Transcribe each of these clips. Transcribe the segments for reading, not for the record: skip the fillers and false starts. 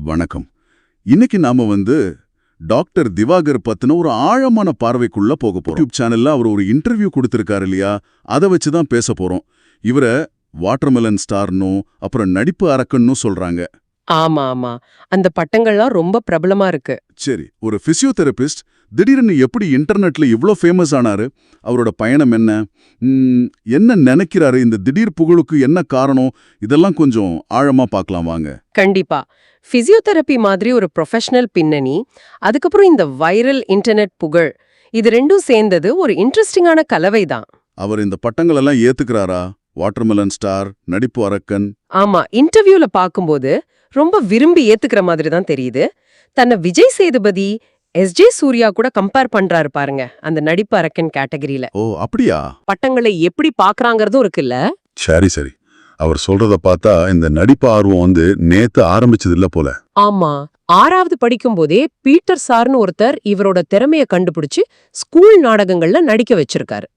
வணக்கம். இன்னைக்கு நாம டாக்டர் திவாகர் பத்தின ஒரு ஆழமான பார்வைக்குள்ள போக போறோம். யூடியூப் சேனல்ல அவர் ஒரு இன்டர்வியூ கொடுத்திருக்காரு இல்லையா, அதை வச்சு தான் பேச போறோம். இவரை வாட்டர்மெலன் ஸ்டார்னோ அப்புறம் நடிப்பு அரக்கன்னு சொல்றாங்க. ஆமா ஆமா, அந்த பட்டங்கள்லாம் ரொம்ப பிரபலமா இருக்கு. சரி, ஒரு பிசியோதெரபிஸ்ட் திடீர்னு எப்படி இன்டர்நெட்ல இவ்ளோ ஃபேமஸ் ஆனாரு? அவரோட பயணம் என்ன? என்ன நினைக்கிறாரு? இந்த திடீர் புகழுக்கு என்ன காரணம்? இதெல்லாம் கொஞ்சம் ஆழமா பார்க்கலாம் வாங்க. கண்டிப்பா. பிசியோதெரபி மாதிரி ஒரு ப்ரொஃபஷனல் பின்னணி, அதுக்கப்புறம் இந்த வைரல் இன்டர்நெட் புகழ், இது ரெண்டும் சேர்ந்தது ஒரு இன்ட்ரெஸ்டிங்கான கலவை தான். அவர் இந்த பட்டங்கள் எல்லாம் ஏத்துக்கிறாரா? வாட்டர்மெலன் ஸ்டார், நடிப்பு அரக்கன். ஆமா, இன்டர்வியூல பாக்கும்போது ரொம்ப விரும்பி ஏத்துக்கிற மாதிரி தான் தெரியுது. தன்னை விஜய் சேதுபதி, எஸ்.ஜே. சூர்யா கூட கம்பேர் பண்றாரு பாருங்க, அந்த நடிப்பு அரக்கன் கேட்டகரியில. ஓ அப்படியா? பட்டங்களை எப்படி பாக்குறாங்கறதும் இருக்குல்ல. சரி சரி, அவர் சொல்றத பார்த்தா இந்த நடிப்பு ஆர்வம் நேத்து ஆரம்பிச்சது இல்ல போல. ஆமா, 6வது படிக்கும்போதே பீட்டர் சார்னு ஒருத்தர் இவரோட திறமைய கண்டுபிடிச்சு ஸ்கூல் நாடகங்கள்ல நடிக்க வச்சிருக்காரு.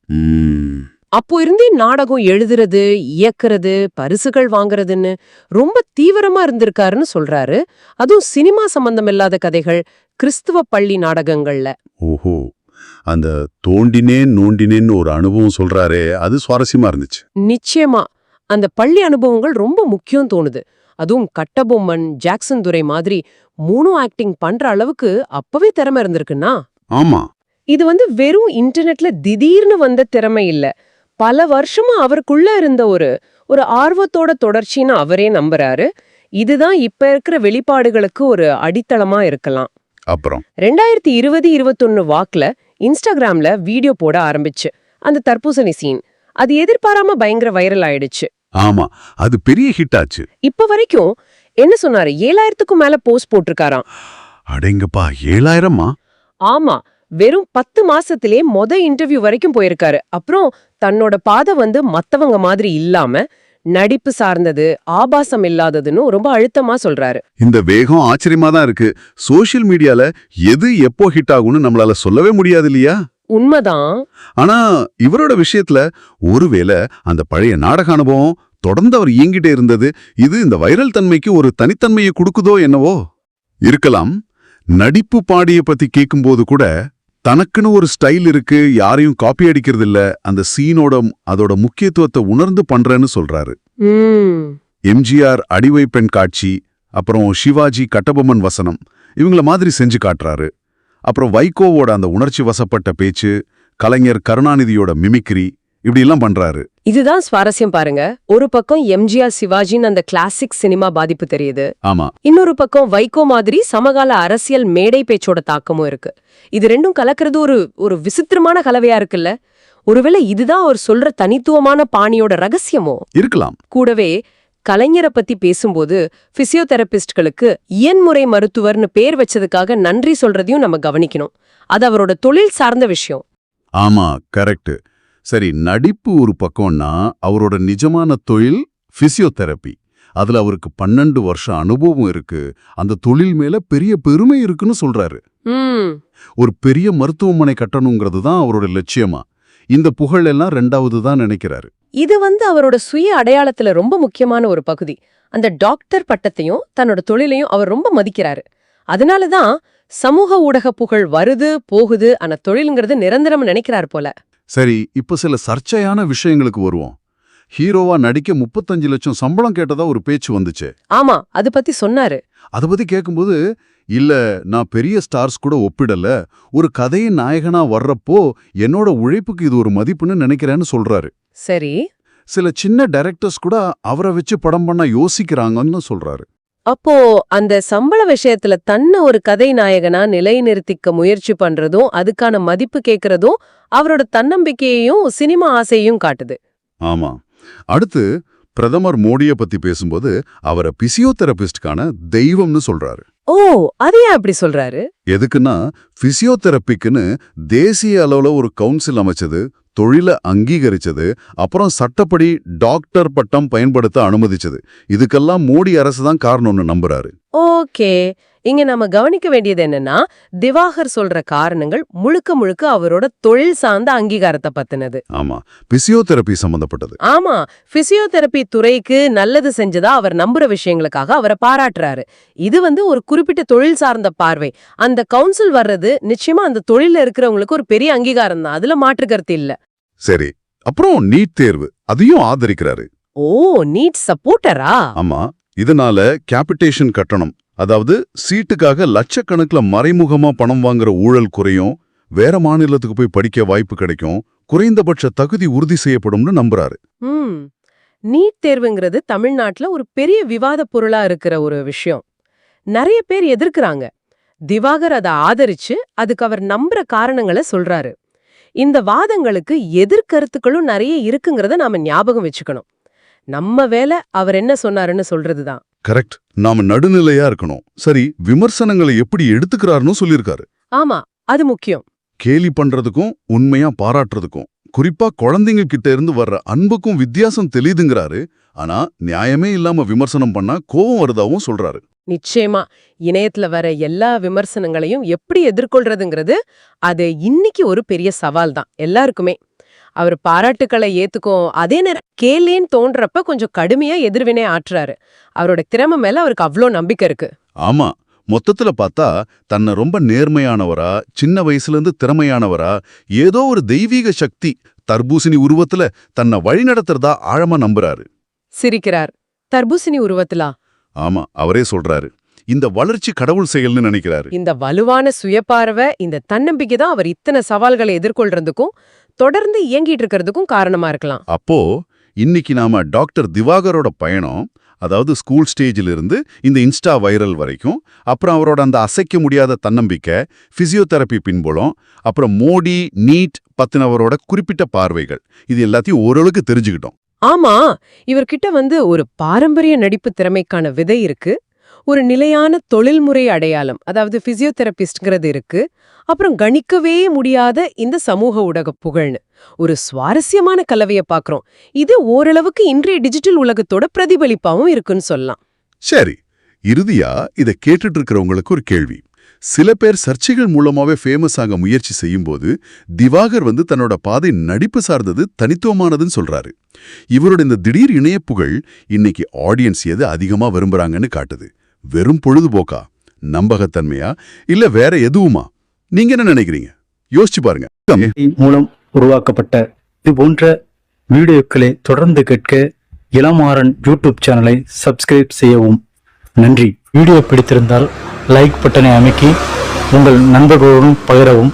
அப்போ இருந்தே நாடகம் எழுதுறது, இயக்குறது, பரிசுகள் வாங்குறதுன்னு ரொம்ப தீவிரமா இருந்திருக்காருன்னு சொல்றாரு. அதுவும் சினிமா சம்பந்தம் இல்லாத கதைகள், கிறிஸ்துவ பள்ளி நாடகங்கள்ல. ஓஹோ, அந்த தோண்டினேன் நோண்டினேன்னு ஒரு அனுபவம் சொல்றாரே, அது சுவாரஸ்யமா இருந்துச்சு. நிச்சயமா, அந்த பள்ளி அனுபவங்கள் ரொம்ப முக்கியம் தோணுது. அதுவும் கட்டபொம்மன், ஜாக்சன் துரை மாதிரி 3 ஆக்டிங் பண்ற அளவுக்கு அப்பவே திறமை இருந்திருக்குன்னா. ஆமா, இது வெறும் இன்டர்நெட்ல திடீர்னு வந்த திறமை இல்ல, பல வருஷமா அவருக்குள்ள இருந்த ஒரு ஆர்வத்தோட தொடர்ச்சின்னு அவரே நம்புறாரு. இதுதான் இப்ப இருக்கிற வெளிப்பாடுகளுக்கு ஒரு அடித்தளமா இருக்கலாம். அப்புறம் 2020-21 வாக்குல இன்ஸ்டாகிராம்ல வீடியோ போட ஆரம்பிச்சு அந்த தர்பூசணி சீன், அது எதிர்பாராம பயங்கர வைரல் ஆயிடுச்சு. ஆமா, அது பெரிய ஹிட் ஆச்சு. இப்ப வரைக்கும் என்ன சொன்னாரு, 7000க்கும் மேல போஸ்ட் போட்டிருக்காராம். அடேங்கப்பா, 7000மா? ஆமா, வெறும் 10 மாசத்திலே இன்டர்வியூ வரைக்கும் போயிருக்காரு. அப்புறம் தன்னோட பாதை மத்தவங்க மாதிரி இல்லாம நடிப்பு சார்ந்தது, ஆபாசம் இல்லாததுன்னு ரொம்ப அழுத்தமா சொல்றாரு. இந்த வேகம் ஆச்சரியமா தான் இருக்கு. சோஷியல் மீடியால எது எப்போ ஹிட் ஆகும்னு நம்மளால சொல்லவே முடியாது இல்லையா? உண்மைதான். ஆனா இவரோட விஷயத்துல ஒருவேளை அந்த பழைய நாடக அனுபவம் தொடர்ந்து அவர் இயங்கிட்டே இருந்தது, இது இந்த வைரல் தன்மைக்கு ஒரு தனித்தன்மையை கொடுக்குதோ என்னவோ இருக்கலாம். நடிப்பு பாடிய பத்தி கேட்கும்போது கூட தனக்குன்னு ஒரு ஸ்டைல் இருக்கு, யாரையும் காப்பி அடிக்கிறது இல்ல, அந்த சீனோட அதோட முக்கியத்துவத்தை உணர்ந்து பண்றேன்னு சொல்றாரு. எம்ஜிஆர் அடிவைப்பெண் காட்சி, அப்புறம் சிவாஜி கட்டபொம்மன் வசனம், இவங்கள மாதிரி செஞ்சு காட்டுறாரு. அப்புறம் வைகோவோட அந்த உணர்ச்சி வசப்பட்ட பேச்சு, கலைஞர் கருணாநிதியோட மிமிக்ரி, இப்படி எல்லாம் பண்றாரு. இதுதான் சுவாரஸ்யம் பாருங்க. ஒரு பக்கம் எம்ஜிஆர் சிவாஜின்னு அந்த கிளாசிக் சினிமா பாதிப்பு தெரியுது. ஆமா, இன்னொரு பக்கம் வைகோ மாதிரி சமகால அரசியல் மேடை பேச்சோட தாக்கமும் இருக்கு. இது ரெண்டும் கலக்கிறது ஒரு விசித்திரமான கலவையா இருக்குல்ல. ஒருவேளை இதுதான் அவர் சொல்ற தனித்துவமான பாணியோட ரகசியமோ இருக்கலாம். கூடவே கலைஞரை பத்தி பேசும்போது பிசியோதெரபிஸ்ட்களுக்கு இயன்முறை மருத்துவர்னு பேர் வச்சதுக்காக நன்றி சொல்றதையும் நம்ம கவனிக்கணும். அது அவரோட தொழில் சார்ந்த விஷயம். ஆமா, கரெக்ட். சரி, நடிப்பு ஒரு பக்கம்னா அவரோட நிஜமான தொழில் பிசியோதெரபி. அதுல அவருக்கு 12 வருஷம் அனுபவம் இருக்கு. அந்த தொழில் மேல பெரிய பெருமை இருக்குன்னு சொல்றாரு. ஒரு பெரிய மருத்துவமனை கட்டணுங்கிறது தான் அவரோட லட்சியமா. இந்த புகழ் எல்லாம் 2வது தான் நினைக்கிறாரு. இது அவரோட சுய அடையாளத்துல ரொம்ப முக்கியமான ஒரு பகுதி. அந்த டாக்டர் பட்டத்தையும் தன்னோட தொழிலையும் அவர் ரொம்ப மதிக்கிறாரு. அதனாலதான் சமூக ஊடக புகழ் வருது போகுது, ஆனா தொழிலுங்கிறது நிரந்தரம் நினைக்கிறார் போல. சரி, இப்ப சில சர்ச்சையான விஷயங்களுக்கு வருவோம். ஹீரோவா நடிக்க 35 லட்சம் சம்பளம் கேட்டதா ஒரு பேச்சு வந்துச்சு. ஆமா, அது பத்தி சொன்னாரு. அத பத்தி கேட்கும்போது, இல்ல நான் பெரிய ஸ்டார்ஸ் கூட ஒப்பிடல, ஒரு கதையின் நாயகனா வர்றப்போ என்னோட உழைப்புக்கு இது ஒரு மதிப்புன்னு நினைக்கிறேன்னு சொல்றாரு. சரி, சில சின்ன டைரக்டர்ஸ் கூட அவரை வச்சு படம் பண்ண யோசிக்கிறாங்கன்னு சொல்றாரு. அப்போ அந்த சம்பள விஷயத்துல தன்னை ஒரு கதை நாயகனா நிலைநிறுத்திக்க முயற்சி பண்றதும் அதுக்கான மதிப்பு கேட்கறதும் அவரோட தன்னம்பிக்கையையும் சினிமா ஆசையையும் காட்டுது. ஆமா. அடுத்து பிரதமர் மோடியை பத்தி பேசும்போது அவரை பிசியோதெரபிஸ்டுக்கான தெய்வம்னு சொல்றாரு. ஓ, அது ஏன் அப்படி சொல்றாரு? எதுக்குன்னா பிசியோதெரபிக்குன்னு தேசிய அளவுல ஒரு கவுன்சில் அமைச்சது, தொழிலை அங்கீகரிச்சது, அப்புறம் சட்டப்படி டாக்டர் பட்டம் பயன்படுத்த அனுமதிச்சது. இதுக்கெல்லாம் மோடி அரசு தான் காரணம்னு நம்புறாரு. ஓகே. இங்க நாம கவனிக்க வேண்டியது என்னன்னா, திவாகர் சொல்ற காரணங்கள் முழுக்க முழுக்க அவரோட தொழில் சார்ந்த அங்கீகாரத்தை பத்தினது. ஆமா, பிசியோதெரபி சம்பந்தப்பட்டது. ஆமா, பிசியோதெரபி துறைக்கு நல்லது செஞ்சதா அவர் நம்புற விஷயங்களுக்காக அவரை பாராட்டுறாரு. இது ஒரு குறிப்பிட்ட தொழில் சார்ந்த பார்வை. அந்த கவுன்சில் வர்றது நிச்சயமா அந்த தொழில இருக்கிறவங்களுக்கு ஒரு பெரிய அங்கீகாரம் தான். அதுல மாற்று கருத்து இல்ல. சரி, அப்புறம் நீட் தேர்வு அதையும் ஆதரிக்கிறாரு. ஓ, நீட் சப்போர்ட்டரா? ஆமா, இதனால கேபிட்டேஷன் கட்டணம், அதாவது சீட்டுக்காக லட்சக்கணக்குல மறைமுகமா பணம் வாங்குற ஊழல் குறையும், வேற மாநிலத்துக்கு போய் படிக்க வாய்ப்பு கிடைக்கும், குறைந்தபட்ச தகுதி உறுதி செய்யப்படும்னு நம்புறாரு. நீட் தேர்வுங்கிறது தமிழ்நாட்டுல ஒரு பெரிய விவாத பொருளா இருக்கிற ஒரு விஷயம். நிறைய பேர் எதிர்க்கிறாங்க. திவாகர் அதை ஆதரிச்சு அதுக்கு அவர் நம்புற காரணங்களை சொல்றாரு. இந்த வாதங்களுக்கு எதிர்கருத்துக்களும் நிறைய இருக்குங்கிறத நாம ஞாபகம் வச்சுக்கணும். நம்ம வேலை அவர் என்ன சொன்னாருன்னு சொல்றதுதான். கரெக்ட். நாம நடுநிலையா இருக்கணும். சரி, விமர்சனங்களை எப்படி எடுத்துக்கிறாருன்னு சொல்லியிருக்காரு. ஆமா, அது முக்கியம். கேலி பண்றதுக்கும் உண்மையா பாராட்டுறதுக்கும், குறிப்பா குழந்தைங்க கிட்ட இருந்து வர்ற அன்புக்கும் வித்தியாசம் தெரியுதுங்கிறாரு. ஆனா நியாயமே இல்லாம விமர்சனம் பண்ணா கோவம் வருதாவும் சொல்றாரு. நிச்சயமா, இணையத்துல வர எல்லா விமர்சனங்களையும் எப்படி எதிர்கொள்றதுங்கிறது அது இன்னைக்கு ஒரு பெரிய சவால் தான் எல்லாருக்குமே. அவர் பாராட்டுக்களை ஏத்துக்கும், அதே நேரம் கேலேன்னு தோன்றப்ப கொஞ்சம் கடுமையா எதிர்வினை ஆற்றுறாரு. அவரோட திறமை மேல அவருக்கு அவ்ளோ நம்பிக்கை இருக்கு. ஆமா, மொத்தத்துல பார்த்தா தன்னை ரொம்ப நேர்மையானவரா, சின்ன வயசுல இருந்து திறமையானவரா, ஏதோ ஒரு தெய்வீக சக்தி தர்பூசணி உருவத்துல தன்னை வழிநடத்துறதா ஆழமா நம்புறாரு. சிரிக்கிறார். தர்பூசணி உருவத்திலா? ஆமா, அவரே சொல்றாரு. இந்த வளர்ச்சி கடவுள் செயல்னு நினைக்கிறாரு. இந்த வலுவான சுயப்பார்வை, இந்த தன்னம்பிக்கை தான் அவர் இத்தனை சவால்களை எதிர்கொள்றதுக்கும் தொடர்ந்து இயங்கிட்டு இருக்கிறதுக்கும் காரணமா இருக்கலாம். அப்போ இன்னைக்கு நாம டாக்டர் திவாகரோட பயணம், அதாவது ஸ்கூல் ஸ்டேஜில் இருந்து இந்த இன்ஸ்டா வைரல் வரைக்கும், அப்புறம் அவரோட அந்த அசைக்க முடியாத தன்னம்பிக்கை, பிசியோதெரபி பின்புலம், அப்புறம் மோடி நீட் பத்தினவரோட குறிப்பிட்ட பார்வைகள், இது எல்லாத்தையும் ஓரளவுக்கு தெரிஞ்சுக்கிட்டோம். ஆமா, இவர்கிட்ட ஒரு பாரம்பரிய நடிப்பு திறமைக்கான விதை இருக்கு, ஒரு நிலையான தொழில்முறை அடையாளம், அதாவது பிசியோதெரபிஸ்ட்ங்கிறது இருக்கு, அப்புறம் கணிக்கவே முடியாத இந்த சமூக ஊடக புகழ்னு ஒரு சுவாரஸ்யமான கலவையை பாக்குறோம். இது ஓரளவுக்கு இன்றைய டிஜிட்டல் உலகத்தோட பிரதிபலிப்பாவும் இருக்குன்னு சொல்லலாம். சரி, இறுதியா இதை கேட்டுட்டு இருக்கிறவங்களுக்கு ஒரு கேள்வி. சில பேர் சர்ச்சைகள் மூலமாவே ஃபேமஸ் ஆக முயற்சி செய்யும்போது திவாகர் தன்னோட பாதை நடிப்பு சார்ந்தது, தனித்துவமானதுன்னு சொல்றாரு. இவரோட இந்த திடீர் இணைய புகழ் இன்னைக்கு ஆடியன்ஸ் எது அதிகமா விரும்புறாங்கன்னு காட்டுது. வெறும் பொழுதுபோக்கா, நம்பகத்தன்மையா, இல்ல வேற எதுவுமா? நீங்க என்ன நினைக்கிறீங்க? யோசிச்சு பாருங்க. மூலம் உருவாக்கப்பட்ட இது போன்ற வீடியோக்களை தொடர்ந்து கேட்க இளமாறன் யூடியூப் சேனலை சப்ஸ்கிரைப் செய்யவும். நன்றி. வீடியோ பிடித்திருந்தால் லைக் பட்டனை அமைக்கி உங்கள் நண்பர்களுடன் பகிரவும்.